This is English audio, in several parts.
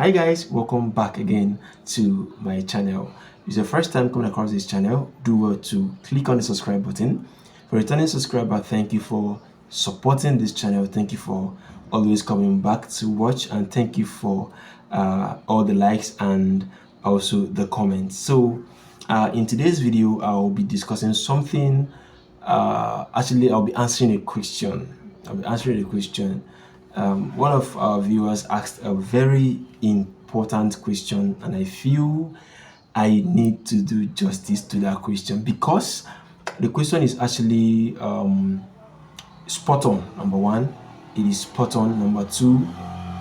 Hi guys, welcome back again to my channel. If it's your first time coming across this channel, do well to click on the subscribe button. For returning subscriber, thank you for supporting this channel. Thank you for always coming back to watch, and thank you for all the likes and also the comments. So in today's video, I'll be discussing something. Actually, I'll be answering a question. One of our viewers asked a very important question, and I feel I need to do justice to that question because the question is actually spot on. Number one, it is spot on. Number two,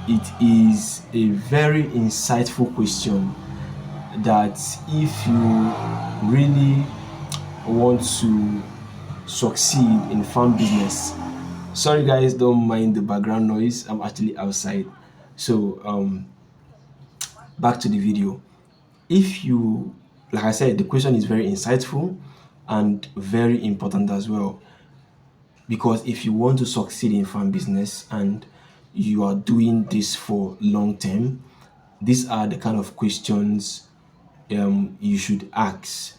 it is a very insightful question that if you really want to succeed in farm business. Sorry guys, don't mind the background noise. I'm actually outside. So back to the video. If you, like I said, the question is very insightful and very important as well, because if you want to succeed in farm business and you are doing this for long term, these are the kind of questions you should ask.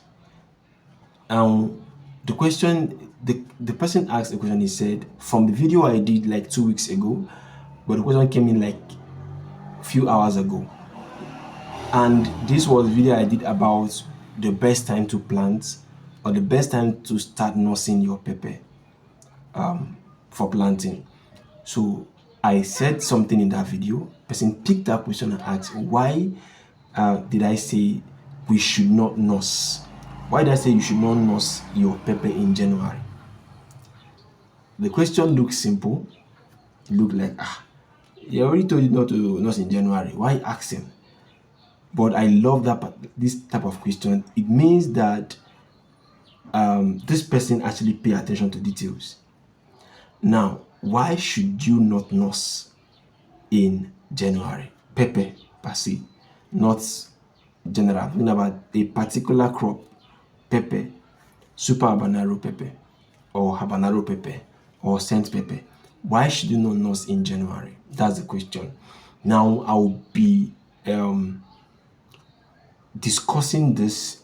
The question, the person asked the question, he said, from the video I did like 2 weeks ago, but the question came in like a few hours ago. And this was a video I did about the best time to plant or the best time to start nursing your pepper for planting. So I said something in that video. Person picked that question and asked, why did I say we should not nurse? Why did I say you should not nurse your pepper in January? The question looks simple. It looked like, he already told you not to nurse in January. Why asking? But I love this type of question. It means that this person actually pay attention to details. Now, why should you not nurse in January? Pepper per se, not general. I'm talking about a particular crop, pepper, super habanero pepper, or habanero pepper, or scent pepper. Why should you not nurse in January? That's the question. Now, I'll be discussing this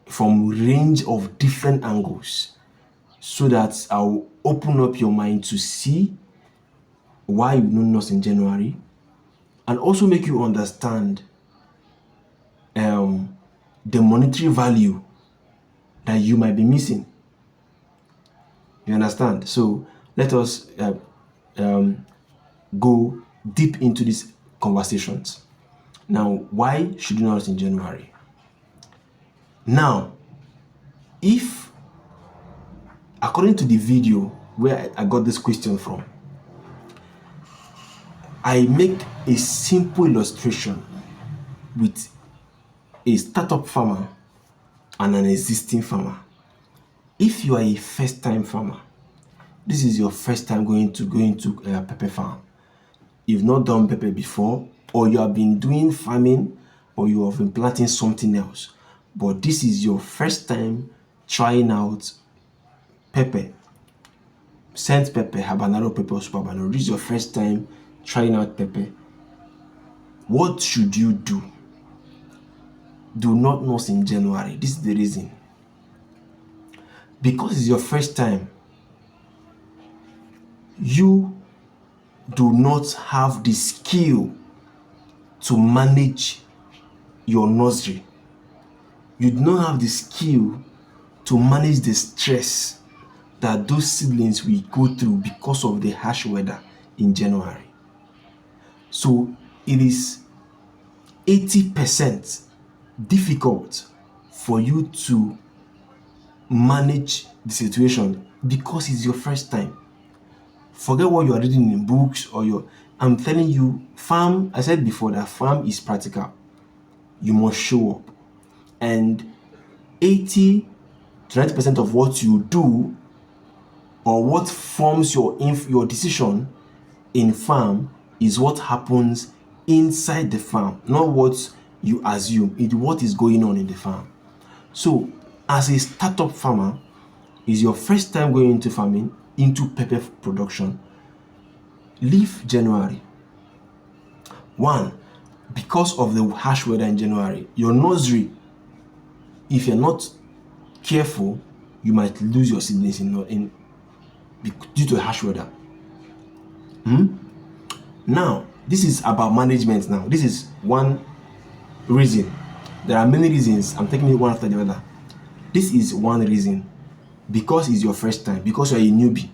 from range of different angles so that I'll open up your mind to see why you don't nurse in January, and also make you understand the monetary value that you might be missing. You understand? So let us go deep into these conversations. Now, why should you not nurse in January? Now, if according to the video where I got this question from, I make a simple illustration with a startup farmer and an existing farmer. If you are a first-time farmer, this is your first time going to a pepper farm. You've not done pepper before, or you have been doing farming, or you have been planting something else, but this is your first time trying out pepper, scent pepper, habanero pepper, or super habanero. This is your first time trying out pepper. What should you do? Do not nurse in January. This is the reason. Because it's your first time, you do not have the skill to manage your nursery. You do not have the skill to manage the stress that those seedlings will go through because of the harsh weather in January. So it is 80% difficult for you to manage the situation because it's your first time. Forget what you are reading in books or I'm telling you, farm, I said before that farm is practical. You must show up. And 80 to 90% of what you do or what forms your decision in farm is what happens inside the farm, not what you assume. It's what is going on in the farm. So as a startup farmer, is your first time going into farming, into pepper production, leave January. One, because of the harsh weather in January, your nursery, if you're not careful, you might lose your seedlings due to harsh weather. Now, this is about management now. This is one reason. There are many reasons. I'm taking it one after the other. This is one reason. Because it's your first time, because you're a newbie,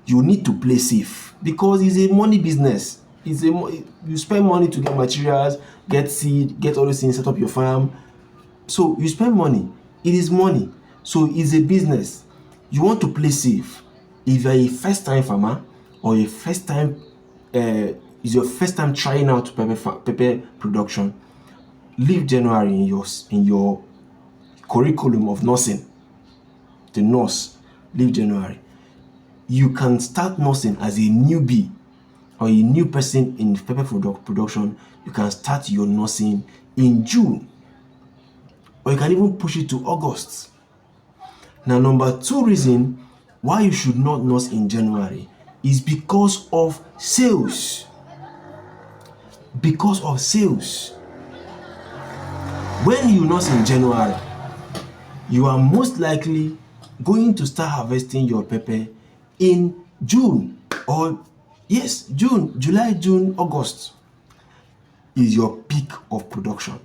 you need to play safe, because it's a money business. You spend money to get materials, get seed, get all those things, set up your farm. So you spend money. It is money. So it's a business. You want to play safe. If you're a first-time farmer or it's your first time trying out pepper production, leave January in your curriculum of nursing. The nurse, leave January. You can start nursing as a newbie or a new person in pepper production. You can start your nursing in June, or you can even push it to August. Now, number 2 reason why you should not nurse in January is because of sales. Because of sales. When you nurse in January, you are most likely going to start harvesting your pepper in June, June, July, June, August is your peak of production.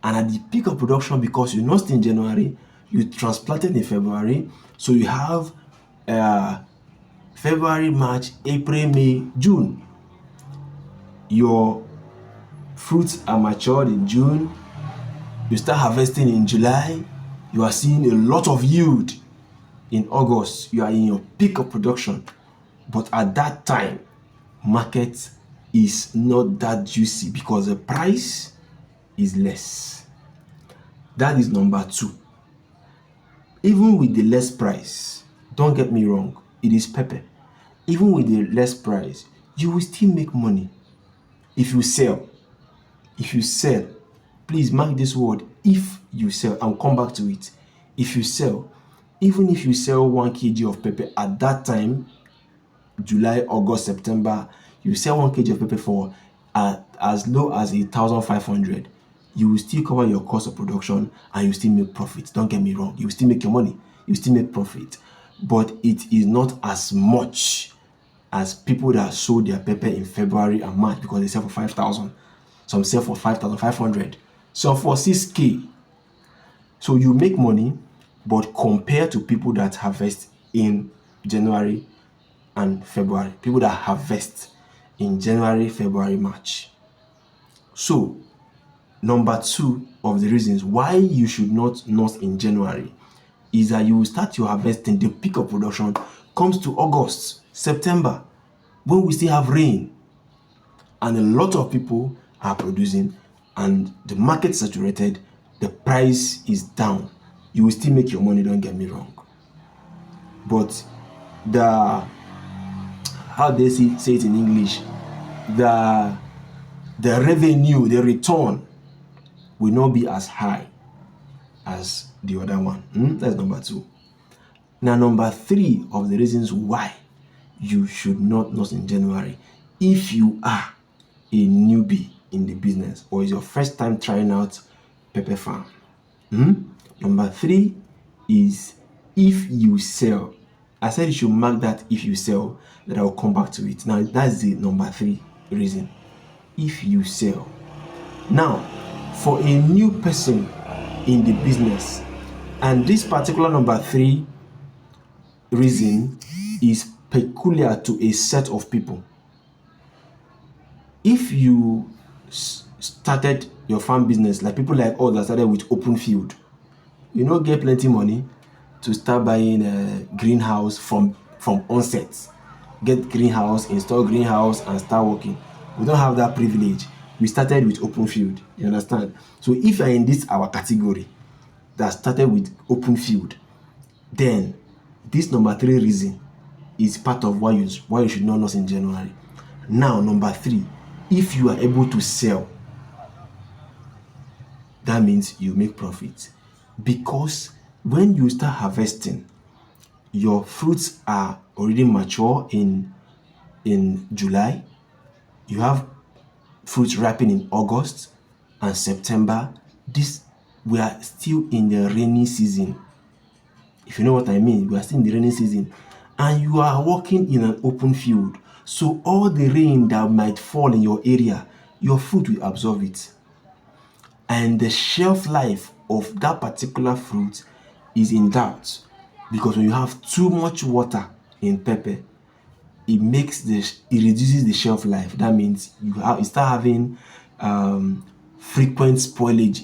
And at the peak of production, because you nursed in January, you transplanted in February, so you have February, March, April, May, June. Your fruits are matured in June. You start harvesting in July. You are seeing a lot of yield in August. You are in your peak of production. But at that time, market is not that juicy because the price is less. That is number 2. Even with the less price, don't get me wrong, it is pepper. Even with the less price, you will still make money if you sell. If you sell, please mark this word, if you sell. I'll come back to it. If you sell, even if you sell 1 kg of pepper at that time, July, August, September, you sell 1 kg of pepper for as low as 1,500, you will still cover your cost of production and you still make profit. Don't get me wrong, you will still make your money, you still make profit, but it is not as much as people that sold their pepper in February and March because they sell for 5,000. Some sell for 5,500, some for 6K. So you make money, but compared to people that harvest in January and February, people that harvest in January, February, March. So number 2 of the reasons why you should not nurse in January is that you will start your harvesting. The peak of production comes to August, September, when we still have rain and a lot of people are producing and the market is saturated, the price is down. You will still make your money, don't get me wrong, but how they say it in English, the revenue, the return will not be as high as the other one. That's number 2. Now, number 3 of the reasons why you should not nurse in January, if you are a newbie in the business or is your first time trying out pepper farm. Number 3 is if you sell. I said you should mark that if you sell, that I will come back to it. Now, that's the number 3 reason. If you sell. Now, for a new person in the business, and this particular number 3 reason is peculiar to a set of people. If you started your farm business, like people like us that started with open field, you know, get plenty money to start buying a greenhouse from onset. Get greenhouse, install greenhouse, and start working. We don't have that privilege. We started with open field. You understand? So if you're in this our category that started with open field, then this number 3 reason is part of why you should not nurse in January. Now, number 3, if you are able to sell, that means you make profit, because when you start harvesting, your fruits are already mature in July. You have fruits ripening in August. and September, we are still in the rainy season. If you know what I mean, we are still in the rainy season, and you are working in an open field. So all the rain that might fall in your area, your fruit will absorb it. And the shelf life of that particular fruit is in doubt, because when you have too much water in pepper, it reduces the shelf life. That means you start having frequent spoilage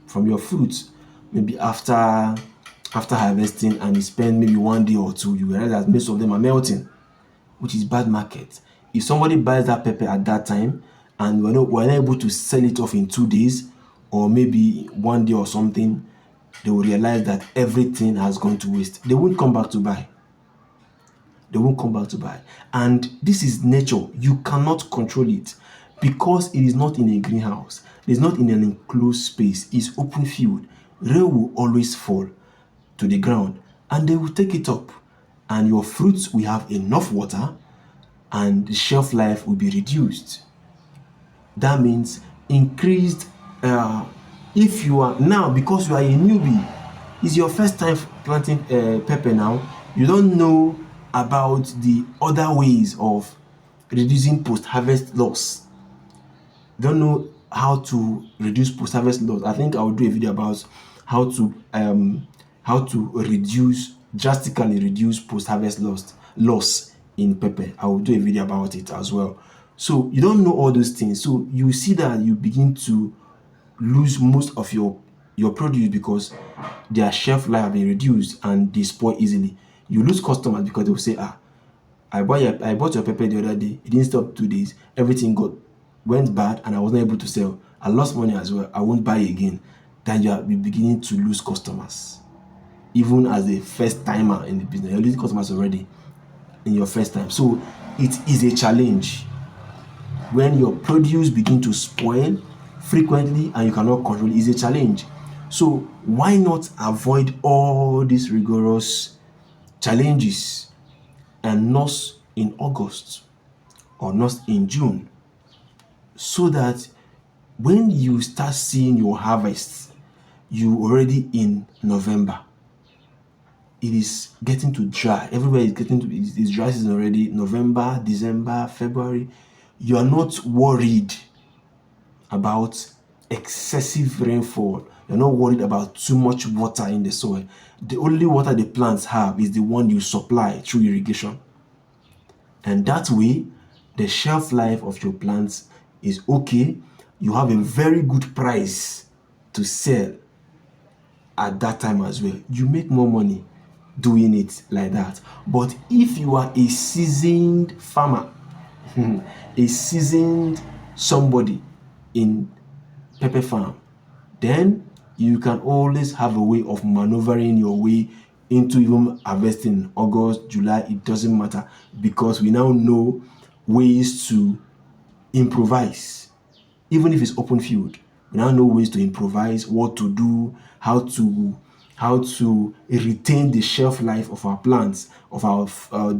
from your fruits. Maybe after harvesting, and you spend maybe 1 day or two, you realize that most of them are melting, which is bad market. If somebody buys that pepper at that time and we're not able to sell it off in 2 days or maybe 1 day or something, they will realize that everything has gone to waste. They won't come back to buy. And this is nature. You cannot control it, because it is not in a greenhouse. It's not in an enclosed space. It's open field. Rain will always fall to the ground and they will take it up, and your fruits will have enough water and the shelf life will be reduced. That means increased. If you are now, because you are a newbie, it's your first time planting pepper now, you don't know about the other ways of reducing post-harvest loss. Don't know how to reduce post-harvest loss. I think I will do a video about how to drastically reduce post-harvest loss in pepper. I will do a video about it as well. So you don't know all those things, so you see that you begin to lose most of your produce because their shelf life have been reduced and they spoil easily. You lose customers because they will say, I bought your pepper the other day, it didn't stop 2 days, everything went bad and I wasn't able to sell. I lost money as well, I won't buy again. Then you are beginning to lose customers. Even as a first timer in the business, you're losing customers already in your first time. So it is a challenge when your produce begin to spoil frequently and you cannot control it. Is a challenge. So why not avoid all these rigorous challenges and nurse in August or nurse in June, so that when you start seeing your harvest, you already in November. It is getting to dry. Everywhere is getting to it's dry season already. November, December, February. You are not worried about excessive rainfall. You're not worried about too much water in the soil. The only water the plants have is the one you supply through irrigation. And that way, the shelf life of your plants is okay. You have a very good price to sell at that time as well. You make more money doing it like that. But if you are a seasoned farmer, a seasoned somebody in pepper farm, then you can always have a way of maneuvering your way into even harvesting August, July. It doesn't matter, because we now know ways to improvise. Even if it's open field, we now know ways to improvise, what to do, how to retain the shelf life of our plants, of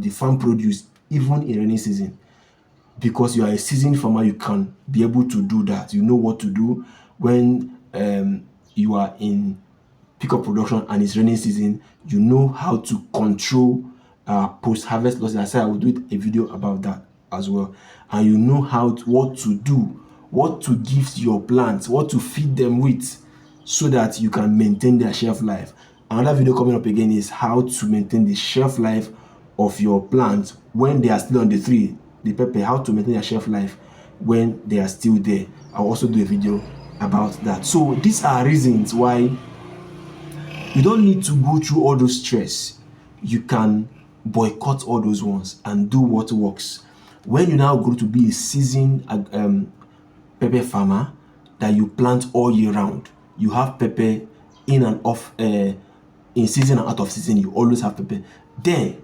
the farm produce, even in rainy season. Because you are a seasoned farmer, you can be able to do that. You know what to do when you are in pickup production and it's rainy season. You know how to control post-harvest losses. I said I will do a video about that as well. And you know what to do, what to give your plants, what to feed them with, so that you can maintain their shelf life. Another video coming up again is how to maintain the shelf life of your plants when they are still on the tree, the pepper, how to maintain their shelf life when they are still there. I'll also do a video about that. So these are reasons why you don't need to go through all those stress. You can boycott all those ones and do what works. When you now grow to be a seasoned pepper farmer, that you plant all year round, you have pepper in and off, in season and out of season, you always have pepper. Then,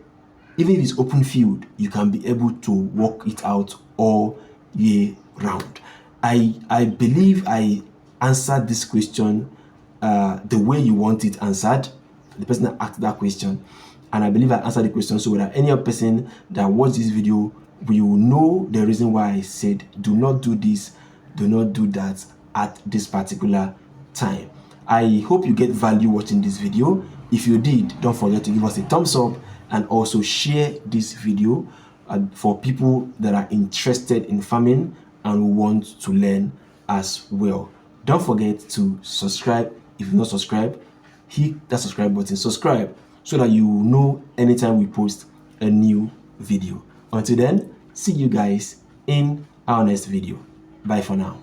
even if it's open field, you can be able to work it out all year round. I believe I answered this question the way you want it answered, the person that asked that question. And I believe I answered the question, so that any other person that watched this video will know the reason why I said do not do this, do not do that, at this particular time. I hope you get value watching this video. If you did, don't forget to give us a thumbs up and also share this video for people that are interested in farming and want to learn as well. Don't forget to subscribe. If you're not subscribed, hit that subscribe button, subscribe, so that you will know anytime we post a new video. Until then, see you guys in our next video. Bye for now.